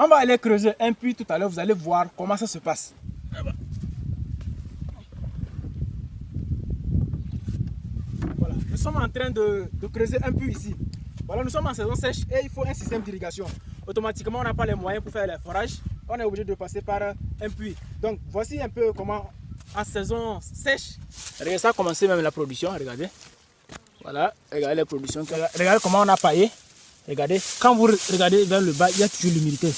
On va aller creuser un puits tout à l'heure, vous allez voir comment ça se passe. Voilà, nous sommes en train de creuser un puits ici. Voilà, nous sommes en saison sèche et il faut un système d'irrigation. Automatiquement, on n'a pas les moyens pour faire les forages. On est obligé de passer par un puits. Donc, voici un peu comment en saison sèche. Regardez, ça a commencé même la production, regardez. Voilà, regardez les productions. Regardez comment on a paillé. Regardez, quand vous regardez vers le bas, il y a toujours l'humidité.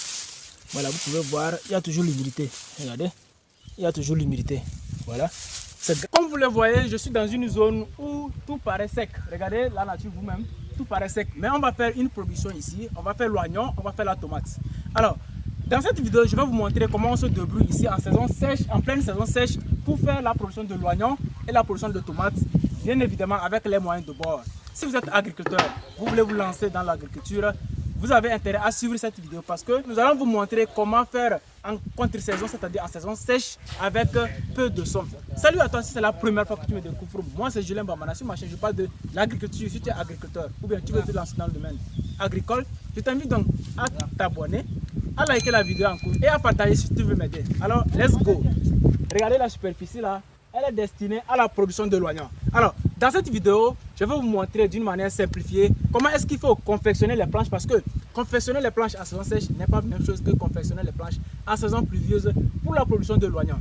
Voilà, vous pouvez voir, il y a toujours l'humidité. Regardez, il y a toujours l'humidité. Voilà. Comme vous le voyez, je suis dans une zone où tout paraît sec. Regardez la nature vous-même, tout paraît sec. Mais on va faire une production ici. On va faire l'oignon, on va faire la tomate. Alors, dans cette vidéo, je vais vous montrer comment on se débrouille ici en saison sèche, en pleine saison sèche, pour faire la production de l'oignon et la production de tomates, bien évidemment avec les moyens de bord. Si vous êtes agriculteur, vous voulez vous lancer dans l'agriculture, vous avez intérêt à suivre cette vidéo parce que nous allons vous montrer comment faire en contre-saison, c'est-à-dire en saison sèche avec peu de somme. Salut à toi si c'est la première fois que tu me découvres. Moi c'est Julien Bamana, sur ma chaîne je parle de l'agriculture. Si tu es agriculteur ou bien tu veux te lancer dans le domaine agricole, je t'invite donc à t'abonner, à liker la vidéo en cours et à partager si tu veux m'aider. Alors let's go. Regardez la superficie là, elle est destinée à la production de l'oignon. Alors dans cette vidéo, je vais vous montrer d'une manière simplifiée comment est-ce qu'il faut confectionner les planches parce que confectionner les planches en saison sèche n'est pas la même chose que confectionner les planches en saison pluvieuse pour la production de l'oignon.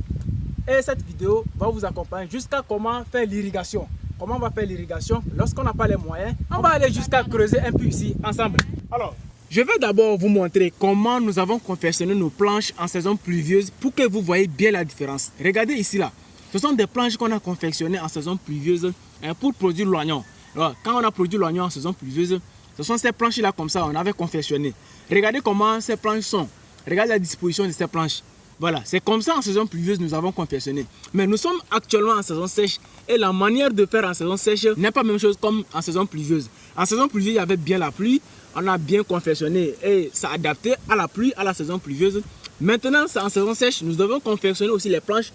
Et cette vidéo va vous accompagner jusqu'à comment faire l'irrigation. Comment on va faire l'irrigation lorsqu'on n'a pas les moyens. On va aller jusqu'à creuser un puits ici ensemble. Alors, je vais d'abord vous montrer comment nous avons confectionné nos planches en saison pluvieuse pour que vous voyez bien la différence. Regardez ici là. Ce sont des planches qu'on a confectionnées en saison pluvieuse pour produire l'oignon. Quand on a produit l'oignon en saison pluvieuse, ce sont ces planches-là comme ça, on avait confectionné. Regardez comment ces planches sont. Regardez la disposition de ces planches. Voilà, c'est comme ça en saison pluvieuse nous avons confectionné. Mais nous sommes actuellement en saison sèche et la manière de faire en saison sèche n'est pas la même chose comme en saison pluvieuse. En saison pluvieuse, il y avait bien la pluie, on a bien confectionné et ça adapté à la pluie, à la saison pluvieuse. Maintenant, en saison sèche, nous devons confectionner aussi les planches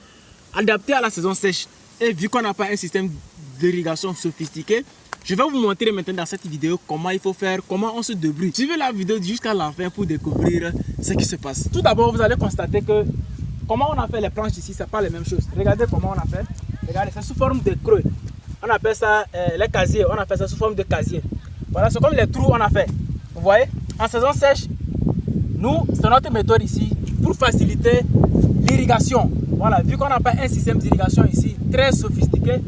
adapté à la saison sèche. Et vu qu'on n'a pas un système d'irrigation sophistiqué, je vais vous montrer maintenant dans cette vidéo comment il faut faire, comment on se débrouille. Suivez la vidéo jusqu'à la fin pour découvrir ce qui se passe. Tout d'abord, vous allez constater que comment on a fait les planches ici, c'est pas les mêmes choses. Regardez comment on a fait. Regardez, c'est sous forme de creux. On appelle ça les casiers. On a fait ça sous forme de casier. Voilà, c'est comme les trous on a fait. Vous voyez, en saison sèche, nous, c'est notre méthode ici pour faciliter l'irrigation. Voilà, vu qu'on n'a pas un système d'irrigation ici très sophistiqué,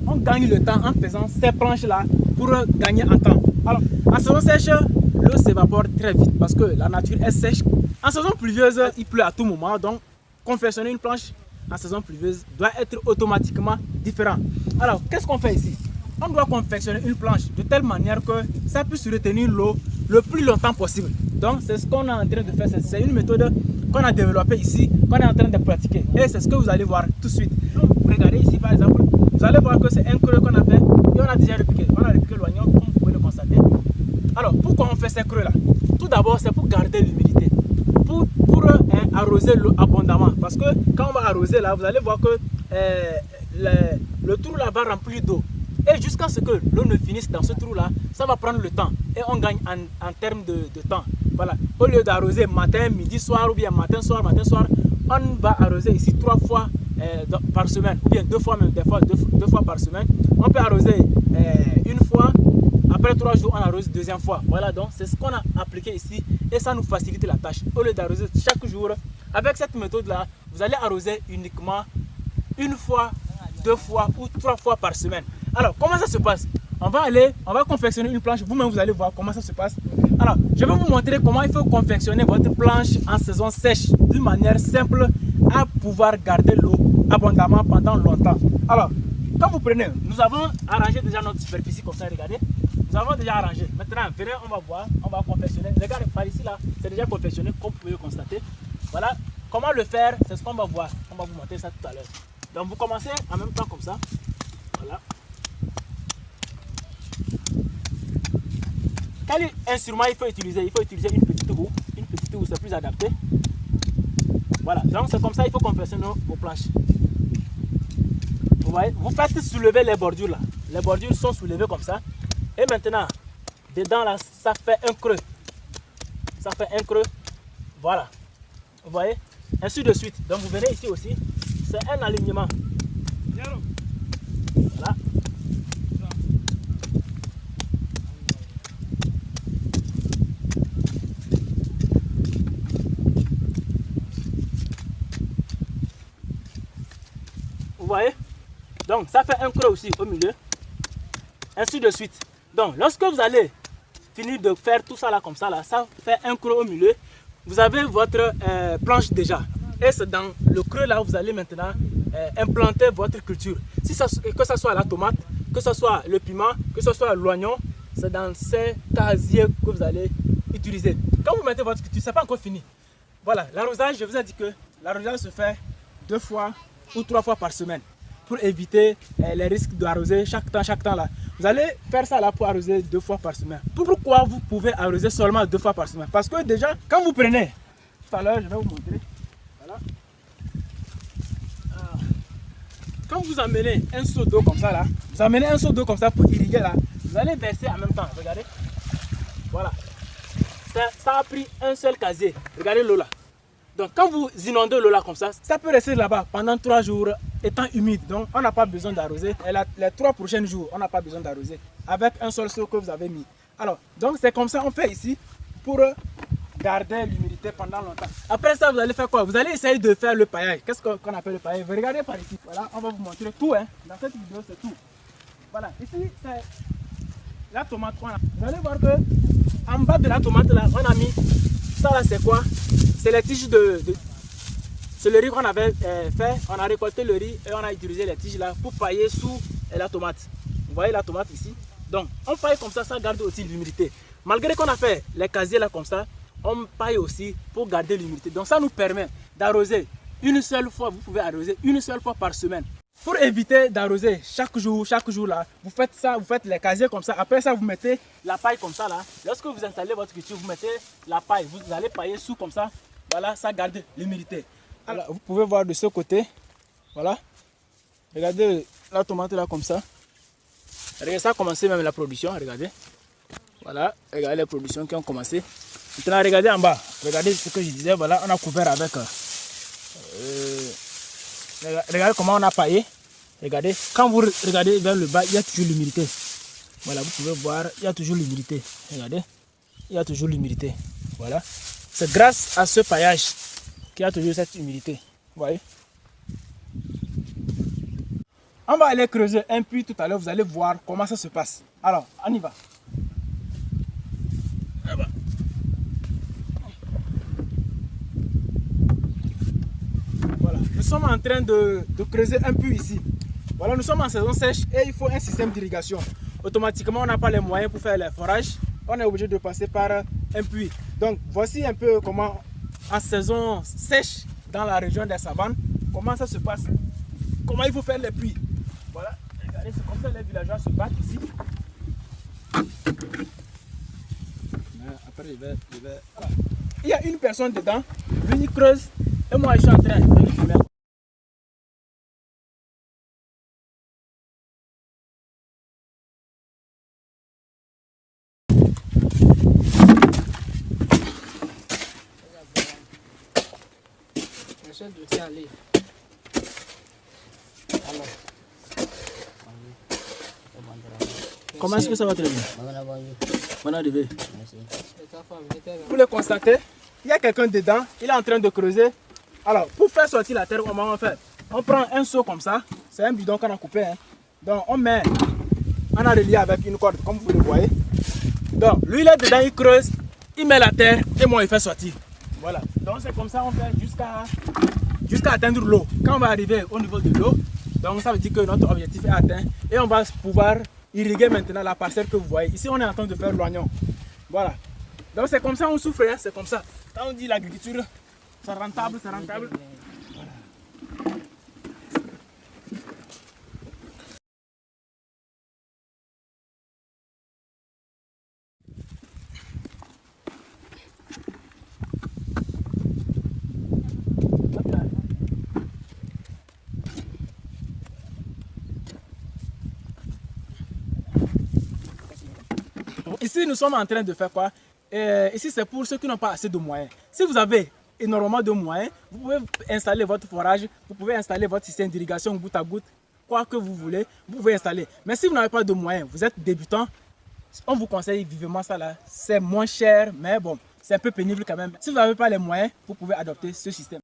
on gagne le temps en faisant ces planches-là pour gagner en temps. Alors, en saison sèche, l'eau s'évapore très vite parce que la nature est sèche. En saison pluvieuse, il pleut à tout moment, donc confectionner une planche en saison pluvieuse doit être automatiquement différent. Alors, qu'est-ce qu'on fait ici? On doit confectionner une planche de telle manière que ça puisse retenir l'eau le plus longtemps possible. Donc, c'est ce qu'on est en train de faire. C'est une méthode qu'on a développée ici, qu'on est en train de pratiquer. Et c'est ce que vous allez voir tout de suite. Donc, regardez ici par exemple, vous allez voir que c'est un creux qu'on a fait et on a déjà répliqué. On a répliqué l'oignon comme vous pouvez le constater. Alors, pourquoi on fait ces creux là? Tout d'abord, c'est pour garder l'humidité, pour arroser l'eau abondamment. Parce que quand on va arroser là, vous allez voir que le trou là va remplir d'eau. Et jusqu'à ce que l'eau ne finisse dans ce trou là, ça va prendre le temps. Et on gagne en termes de temps. Voilà. Au lieu d'arroser matin, midi, soir ou bien matin, soir, on va arroser ici 3 fois par semaine. Ou bien 2 fois même, des fois 2 fois par semaine. On peut arroser une fois. Après 3 jours, on arrose 2e fois. Voilà, donc c'est ce qu'on a appliqué ici. Et ça nous facilite la tâche. Au lieu d'arroser chaque jour, avec cette méthode là, vous allez arroser uniquement 1 fois, 2 fois ou 3 fois par semaine. Alors, comment ça se passe? On va confectionner une planche. Vous-même, vous allez voir comment ça se passe. Alors, je vais vous montrer comment il faut confectionner votre planche en saison sèche d'une manière simple à pouvoir garder l'eau abondamment pendant longtemps. Alors, quand vous prenez, nous avons arrangé déjà notre superficie comme ça, regardez. Nous avons déjà arrangé. Maintenant, venez, on va voir, on va confectionner. Regardez, par ici, là, c'est déjà confectionné, comme vous pouvez le constater. Voilà, comment le faire, c'est ce qu'on va voir. On va vous montrer ça tout à l'heure. Donc, vous commencez en même temps comme ça. Voilà. Quel instrument il faut utiliser? Il faut utiliser une petite roue. Une petite roue, c'est plus adapté. Voilà, donc c'est comme ça il faut confectionner vos planches. Vous voyez, vous faites soulever les bordures là. Les bordures sont soulevées comme ça. Et maintenant, dedans là, ça fait un creux. Ça fait un creux. Voilà. Vous voyez? Ainsi de suite. Donc vous venez ici aussi. C'est un alignement. Voilà. Vous voyez? Donc ça fait un creux aussi au milieu. Ainsi de suite. Donc lorsque vous allez finir de faire tout ça là comme ça là, ça fait un creux au milieu. Vous avez votre planche déjà. Et c'est dans le creux là où vous allez maintenant implanter votre culture. Si ça, que ce soit la tomate, que ce soit le piment, que ce soit l'oignon, c'est dans ces casiers que vous allez utiliser. Quand vous mettez votre culture, ce n'est pas encore fini. Voilà, l'arrosage, je vous ai dit que l'arrosage se fait 2 fois ou 3 fois par semaine pour éviter les risques d'arroser chaque temps là. Vous allez faire ça là pour arroser 2 fois par semaine. Pourquoi vous pouvez arroser seulement 2 fois par semaine? Parce que déjà, quand vous prenez, tout à l'heure, je vais vous montrer. Voilà. Quand vous amenez un seau d'eau comme ça là, vous amenez un seau d'eau comme ça pour irriguer là, vous allez verser en même temps. Regardez. Voilà. Ça a pris un seul casier. Regardez l'eau là. Donc quand vous inondez l'eau là comme ça peut rester là-bas pendant 3 jours étant humide. Donc on n'a pas besoin d'arroser. Et les 3 prochains jours, on n'a pas besoin d'arroser avec un seul seau que vous avez mis. Alors, donc c'est comme ça on fait ici pour garder l'humidité pendant longtemps. Après ça, vous allez faire quoi? Vous allez essayer de faire le paillage. Qu'est-ce qu'on appelle le paillage? Vous regardez par ici. Voilà, on va vous montrer tout. Hein. Dans cette vidéo, c'est tout. Voilà, ici, c'est la tomate. Vous allez voir que en bas de la tomate, là, on a mis ça là, c'est quoi? C'est les tiges c'est le riz qu'on avait fait. On a récolté le riz et on a utilisé les tiges là pour pailler sous la tomate. Vous voyez la tomate ici? Donc, on paille comme ça garde aussi l'humidité. Malgré qu'on a fait les casiers là comme ça, on paille aussi pour garder l'humidité. Donc, ça nous permet d'arroser une seule fois. Vous pouvez arroser une seule fois par semaine. Pour éviter d'arroser chaque jour là, vous faites ça, vous faites les casiers comme ça. Après ça, vous mettez la paille comme ça là. Lorsque vous installez votre culture, vous mettez la paille. Vous allez pailler sous comme ça. Voilà, ça garde l'humidité. Alors, vous pouvez voir de ce côté. Voilà. Regardez la tomate là comme ça. Regardez, ça a commencé même la production. Regardez. Voilà. Regardez les productions qui ont commencé. Maintenant, regardez en bas. Regardez ce que je disais. Voilà, on a couvert avec... regardez comment on a paillé. Regardez, quand vous regardez vers le bas, il y a toujours l'humidité. Voilà, vous pouvez voir, il y a toujours l'humidité. Regardez, il y a toujours l'humidité. Voilà. C'est grâce à ce paillage qu'il y a toujours cette humidité. Vous voyez. On va aller creuser un puits tout à l'heure. Vous allez voir comment ça se passe. Alors, on y va. Voilà, nous sommes en train de creuser un puits ici. Voilà, nous sommes en saison sèche et il faut un système d'irrigation. Automatiquement, on n'a pas les moyens pour faire les forages. On est obligé de passer par un puits. Donc, voici un peu comment, en saison sèche, dans la région des savanes, comment ça se passe. Comment il faut faire les puits. Voilà, regardez, c'est comme ça les villageois se battent ici. Après, voilà. Il y a une personne dedans, lui il creuse, et moi je suis en train de lui filmer. Comment est-ce que ça va très bien? Bon arrivé. Vous le constatez, il y a quelqu'un dedans, il est en train de creuser. Alors, pour faire sortir la terre, comment on fait? On prend un seau comme ça, c'est un bidon qu'on a coupé. Hein. Donc, on a relié avec une corde, comme vous le voyez. Donc, lui, il est dedans, il creuse, il met la terre et moi, il fait sortir. Voilà. Donc, c'est comme ça on fait jusqu'à atteindre l'eau. Quand on va arriver au niveau de l'eau, donc ça veut dire que notre objectif est atteint et on va pouvoir irriguer maintenant la parcelle que vous voyez. Ici, on est en train de faire l'oignon. Voilà. Donc, c'est comme ça on souffre, hein, c'est comme ça. Quand on dit l'agriculture, c'est rentable, c'est rentable. Voilà. Ici, nous sommes en train de faire quoi? Ici, c'est pour ceux qui n'ont pas assez de moyens. Si vous avez énormément de moyens, vous pouvez installer votre forage, vous pouvez installer votre système d'irrigation goutte à goutte, quoi que vous voulez, vous pouvez installer. Mais si vous n'avez pas de moyens, vous êtes débutant, on vous conseille vivement ça là. C'est moins cher, mais bon, c'est un peu pénible quand même. Si vous n'avez pas les moyens, vous pouvez adopter ce système.